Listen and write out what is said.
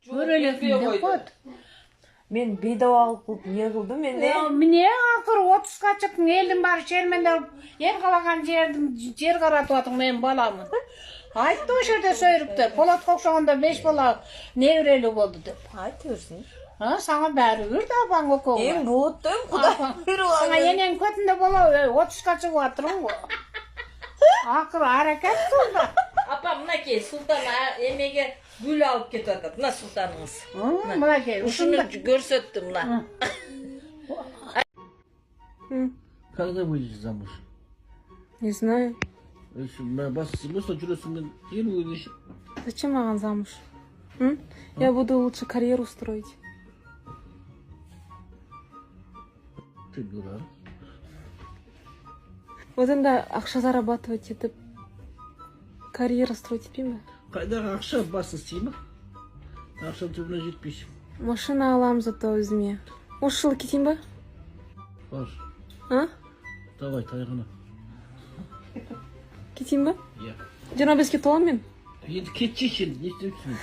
Өрелесінде қойды. Мен бейдавалық қылып не қылдым мен не? Міне ақыр 30-ға шықтың, елдің бары шермендер, ел қалаған жер қаратып атың мен баламын. Айтты о жерде сөйріптер, Болат қоқшағанда 5 бала неврелі болды деп. Айт өрсін. Саңа бәрі үрді апаң оқуға. Мен бұғыттым, құда үйрі Саңа енен көтінде бола 30-ға шығып атырың ғой. Ақыр әрекет қылды. Апа, мынакей, Сұлтан емеге гүл алып кетіп жатыр. Мына Сұлтаныңыз. Мынакей, Ушуну көрсөттү мына. Когда выйдешь замуж? Не знаю. Просто жүресің ел өйдеші. Зачем маған замуж? Я буду лучше карьеру строить. Ты дурак. Вот енді ақша зарабатывать етіп, карьера строить етпей ме? Қайдағы ақша басы істей ма? Ақша түбіне жетпейсің. Машина аламын зато өзіме. Осы жылы кетейін ба? Бар. А? Давай, тайғана. Кетейін ба? Иә. 25-ке толамын мен? Енді кетшеші, не істемейсің?